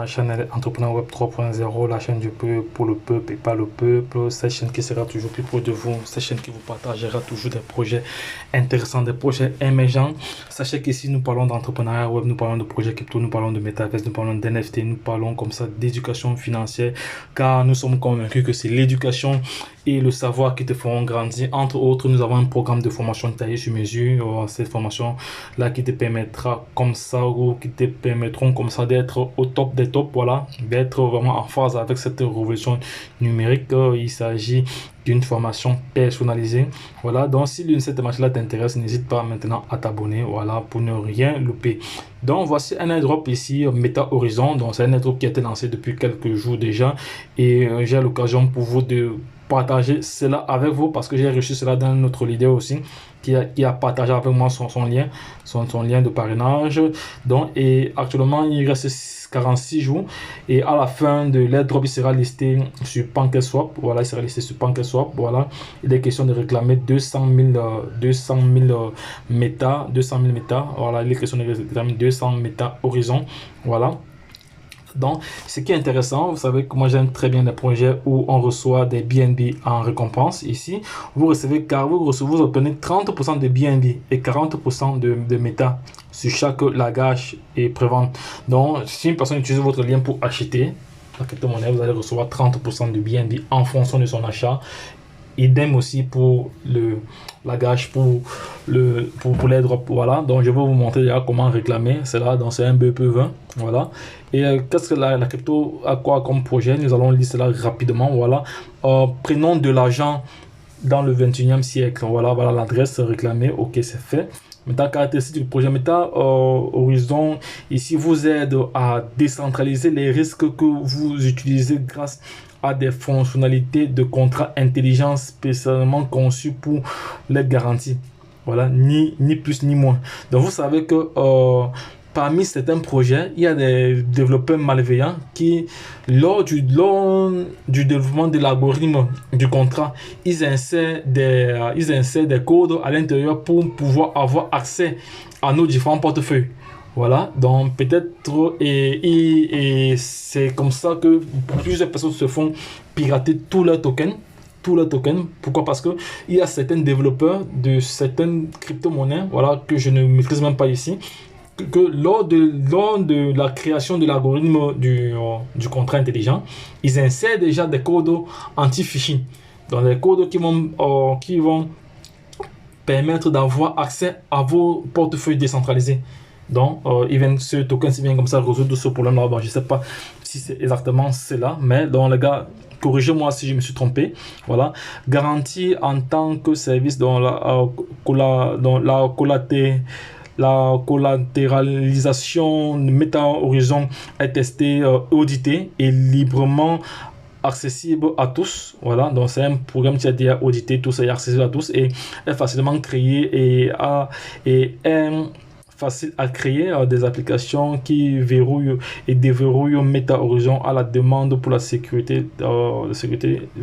La chaîne Entrepreneur Web 3.0, la chaîne du peuple, pour le peuple et pas le peuple. Cette chaîne qui sera toujours plus proche de vous, cette chaîne qui vous partagera toujours des projets intéressants, des projets émergents. Sachez qu'ici nous parlons d'entrepreneuriat web, nous parlons de projets crypto, nous parlons de métaverse, nous parlons d'NFT, nous parlons comme ça d'éducation financière, car nous sommes convaincus que c'est l'éducation et le savoir qui te feront grandir. Entre autres, nous avons un programme de formation taillé sur mesure. Cette formation-là qui te permettra comme ça, ou qui te permettront comme ça d'être au top des tops, voilà, d'être vraiment en phase avec cette révolution numérique. Il s'agit d'une formation personnalisée. Voilà, donc si l'une de ces démarches-là t'intéresse, n'hésite pas maintenant à t'abonner, voilà, pour ne rien louper. Donc voici un airdrop ici, Meta Horizon. Donc c'est un airdrop qui a été lancé depuis quelques jours déjà, et j'ai l'occasion pour vous de partager cela avec vous parce que j'ai reçu cela d'un autre leader aussi qui a partagé avec moi son lien de parrainage. Donc, et actuellement il reste 46 jours, et à la fin de l'airdrop il sera listé sur PancakeSwap. Voilà, il sera listé sur PancakeSwap. Voilà, il est question de réclamer 200 000 méta. Voilà, il est question de réclamer 200 méta Horizon. Voilà. Donc, ce qui est intéressant, vous savez que moi j'aime très bien les projets où on reçoit des BNB en récompense. Ici, vous obtenez 30% de BNB et 40% de méta sur chaque lagage et prévente. Donc, si une personne utilise votre lien pour acheter la crypto-monnaie, vous allez recevoir 30% de BNB en fonction de son achat. Idem aussi pour le lagage, pour l'airdrop. Voilà, donc je vais vous montrer déjà comment réclamer cela. Donc c'est un BP20. Voilà, et qu'est-ce que la crypto a quoi comme projet? Nous allons lire cela rapidement. Voilà, prenons de l'argent dans le 21e siècle. Voilà, voilà l'adresse réclamée. Ok, c'est fait. Maintenant, caractéristique du projet Meta Horizon ici vous aide à décentraliser les risques que vous utilisez grâce à des fonctionnalités de contrat intelligents spécialement conçues pour les garanties. Voilà, ni plus ni moins. Donc vous savez que parmi certains projets, il y a des développeurs malveillants qui, lors du développement de l'algorithme du contrat, ils insèrent des codes à l'intérieur pour pouvoir avoir accès à nos différents portefeuilles. Voilà, donc peut-être, et c'est comme ça que plusieurs personnes se font pirater tous leurs tokens. Pourquoi? Parce que il y a certains développeurs de certaines crypto-monnaies, voilà, que je ne maîtrise même pas ici, que lors de la création de l'algorithme du contrat intelligent, ils insèrent déjà des codes anti-phishing. Donc des codes qui vont permettre d'avoir accès à vos portefeuilles décentralisés. Donc, ce token, c'est bien comme ça, résoudre ce problème-là. Bon, je ne sais pas si c'est exactement cela, mais donc, les gars, corrigez-moi si je me suis trompé. Voilà. Garantie en tant que service dans la collatéralisation de Meta Horizon est testée, auditée et librement accessible à tous. Voilà, donc c'est un programme qui a été audité, tout ça est accessible à tous et est facilement créé et est facile à créer des applications qui verrouillent et déverrouillent Meta Horizon à la demande pour la sécurité,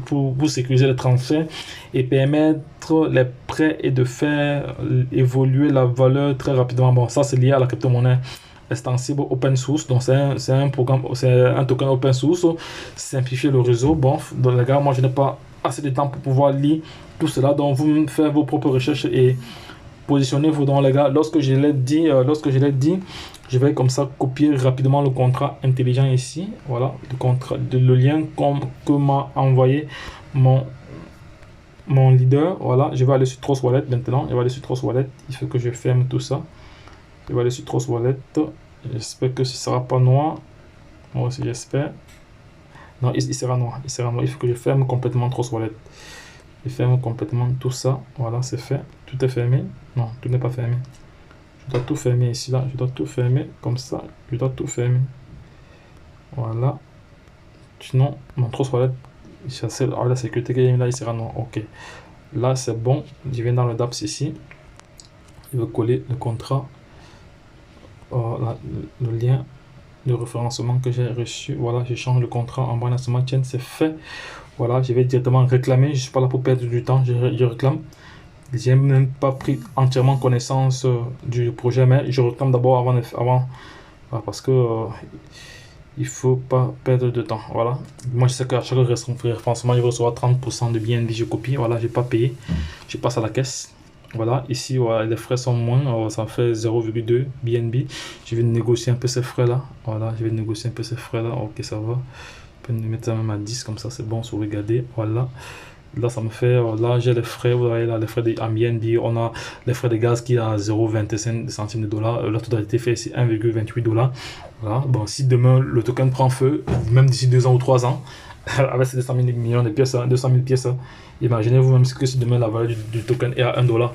pour sécuriser les transferts et permettre les prêts et de faire évoluer la valeur très rapidement. Bon, ça c'est lié à la crypto-monnaie extensible open source. Donc c'est un programme, c'est un token open source, simplifier le réseau. Bon, donc les gars, moi je n'ai pas assez de temps pour pouvoir lire tout cela, donc vous faites vos propres recherches et positionnez-vous dans les gars. Lorsque je l'ai dit, je vais comme ça copier rapidement le contrat intelligent ici. Voilà, le lien que m'a envoyé mon leader. Voilà, je vais aller sur Trust Wallet maintenant. Je vais aller sur Trust Wallet. Il faut que je ferme tout ça. Je vais aller sur Trust Wallet. J'espère que ce ne sera pas noir. Moi aussi, j'espère. Non, il sera noir. Il sera noir. Il faut que je ferme complètement Trust Wallet. Je ferme complètement tout ça. Voilà, c'est fait. Tout est fermé. Non, tout n'est pas fermé. Je dois tout fermer ici, là. Je dois tout fermer comme ça. Je dois tout fermer. Voilà. Sinon, mon Trust Wallet, la sécurité qu'il y a là, il sera noir. Ok. Là, c'est bon. Je viens dans le DApps ici. Je vais coller le contrat. Le lien de référencement que j'ai reçu. Voilà, je change le contrat en balancement chain. C'est fait. Voilà, je vais directement réclamer. Je ne suis pas là pour perdre du temps. Je réclame. Je n'ai même pas pris entièrement connaissance du projet, mais je réclame d'abord avant parce que Il faut pas perdre de temps. Voilà. Moi, je sais qu'à chaque référencement, je vais recevoir 30% de BNB. Je copie. Voilà, j'ai pas payé. Je passe à la caisse. Voilà, ici, voilà, les frais sont moins. Ça fait 0,2 BNB. Je vais négocier un peu ces frais-là. Voilà, je vais négocier un peu ces frais-là. Ok, ça va. Je peux mettre ça même à 10, comme ça, c'est bon. Sauvegarder. Voilà. Là, ça me fait, là, j'ai les frais, vous voyez là, les frais de BNB, on a les frais de gaz qui est à 0,25 centimes de dollar. La totalité fait ici 1,28 $. Voilà. Bon, si demain le token prend feu, même d'ici 2 ans ou 3 ans, avec ces 200 000 millions de pièces, 200 000 pièces, imaginez-vous même que si demain la valeur du token est à 1 $.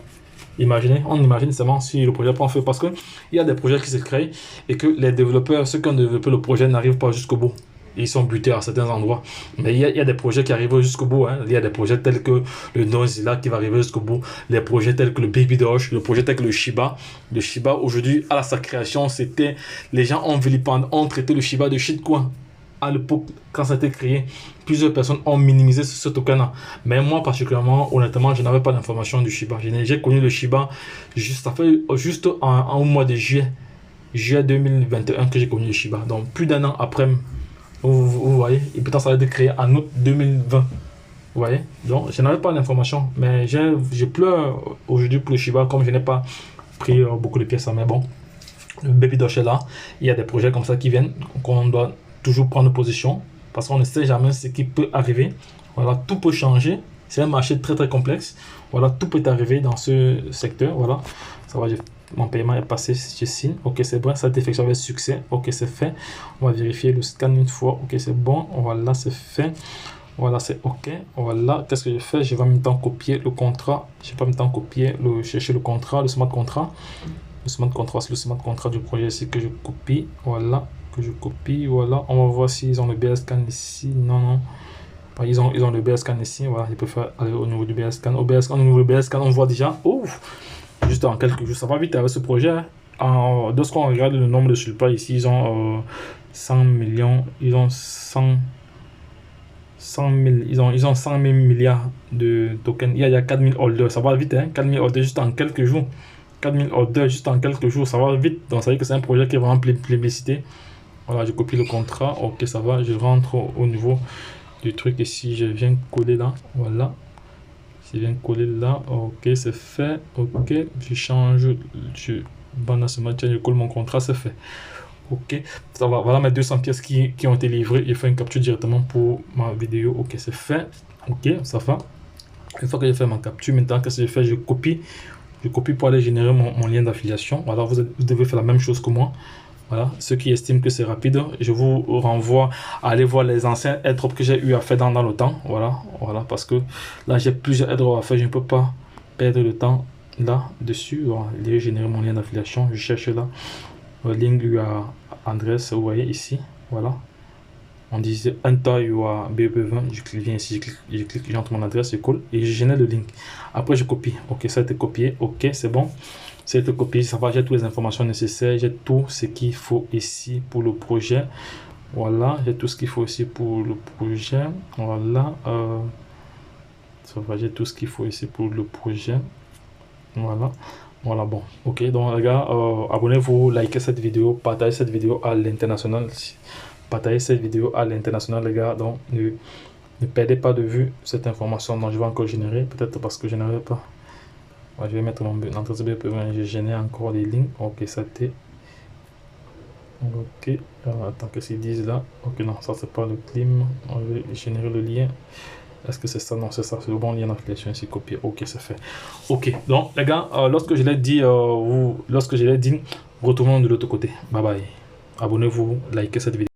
Imaginez, on imagine seulement si le projet prend feu, parce qu'il y a des projets qui se créent et que les développeurs, ceux qui ont développé le projet, n'arrivent pas jusqu'au bout. Ils sont butés à certains endroits. Mais il y a des projets qui arrivent jusqu'au bout. Hein. Il y a des projets tels que le Nozilla qui va arriver jusqu'au bout. Les projets tels que le Baby Doge, le projet tel que le Shiba. Le Shiba, aujourd'hui, à sa création, c'était... Les gens ont traité le Shiba de shitcoin. À l'époque, quand ça a été créé, plusieurs personnes ont minimisé ce token-là. Mais moi, particulièrement, honnêtement, je n'avais pas d'information du Shiba. J'ai connu le Shiba juste au mois de juillet 2021 que j'ai connu le Shiba. Donc, plus d'un an après... Vous voyez, et pourtant ça a été créé en août 2020. Vous voyez, donc je n'avais pas l'information, mais je pleure aujourd'hui pour le Shiba comme je n'ai pas pris beaucoup de pièces. Mais bon, le Baby Doge est là. Il y a des projets comme ça qui viennent, qu'on doit toujours prendre position parce qu'on ne sait jamais ce qui peut arriver. Voilà, tout peut changer. C'est un marché très très complexe. Voilà, tout peut arriver dans ce secteur. Voilà, ça va. Mon paiement est passé, je signe. Ok, c'est bon, ça a été effectué avec succès. Ok, c'est fait. On va vérifier le scan une fois. Ok, c'est bon. Voilà, c'est fait. Voilà, c'est ok. Voilà, qu'est-ce que je fais? Je vais en même temps copier le contrat. Je vais pas en même temps copier, chercher le contrat, le smart contract. Le smart contract, c'est le smart contract du projet ici que je copie. Voilà, que je copie. Voilà, on va voir s'ils ont le BScan ici. Non, non. Ils ont le BScan ici. Voilà, ils peuvent aller au niveau du BScan. Au niveau du BScan, on voit déjà. Ouf! Juste en quelques jours, ça va vite avec ce projet. Lorsqu'on regarde le nombre de supply ici, ils ont 100 millions, ils ont 100 000, ils ont 100 000 milliards de tokens. Il y a 4000 holders, ça va vite, hein? 4000 holders juste en quelques jours. 4000 holders juste en quelques jours, ça va vite. Donc ça veut dire que c'est un projet qui est vraiment plébiscité. Voilà, je copie le contrat. Ok, ça va. Je rentre au niveau du truc ici. Je viens coller là. Voilà. Je viens coller là. Ok, c'est fait. Ok, je change. Je bande à ce match. Je colle mon contrat. C'est fait. Ok, ça va. Voilà mes 200 pièces qui ont été livrées. J'ai fait une capture directement pour ma vidéo. Ok, c'est fait. Ok, ça va. Une fois que j'ai fait ma capture, maintenant, qu'est-ce que je fais? Je copie pour aller générer mon lien d'affiliation. Voilà, vous devez faire la même chose que moi. Voilà, ceux qui estiment que c'est rapide, je vous renvoie à aller voir les anciens airdrops que j'ai eu à faire dans le temps. Voilà, parce que là j'ai plusieurs airdrops à faire, je ne peux pas perdre le temps là-dessus. Voilà, je vais générer mon lien d'affiliation, je cherche là, le link lui a adresse, vous voyez ici, voilà. On disait enter your BEP20, je viens ici, je clique, j'entre mon adresse, je colle et je génère le link. Après je copie, ok, ça a été copié, ok, c'est bon. C'est copié, ça va, j'ai toutes les informations nécessaires, j'ai tout ce qu'il faut ici pour le projet. Voilà, j'ai tout ce qu'il faut ici pour le projet. Voilà, ça va, j'ai tout ce qu'il faut ici pour le projet. Voilà, voilà, bon, ok, donc les gars, abonnez-vous, likez cette vidéo, partagez cette vidéo à l'international. Partagez cette vidéo à l'international, les gars, donc ne perdez pas de vue cette information dont je vais encore générer, peut-être parce que je n'avais pas. Je vais mettre mon entreprise BEP20, je génère encore des lignes. Ok, ça t'est. Ok, alors, attends, qu'est-ce qu'ils disent là? Ok, non, ça c'est pas le clim. On va générer le lien. Est-ce que c'est ça? Non, c'est ça, c'est le bon lien d'affiliation ici, copier. Ok, c'est fait. Ok, donc les gars, lorsque je l'ai dit, retrouvons de l'autre côté. Bye bye. Abonnez-vous, likez cette vidéo.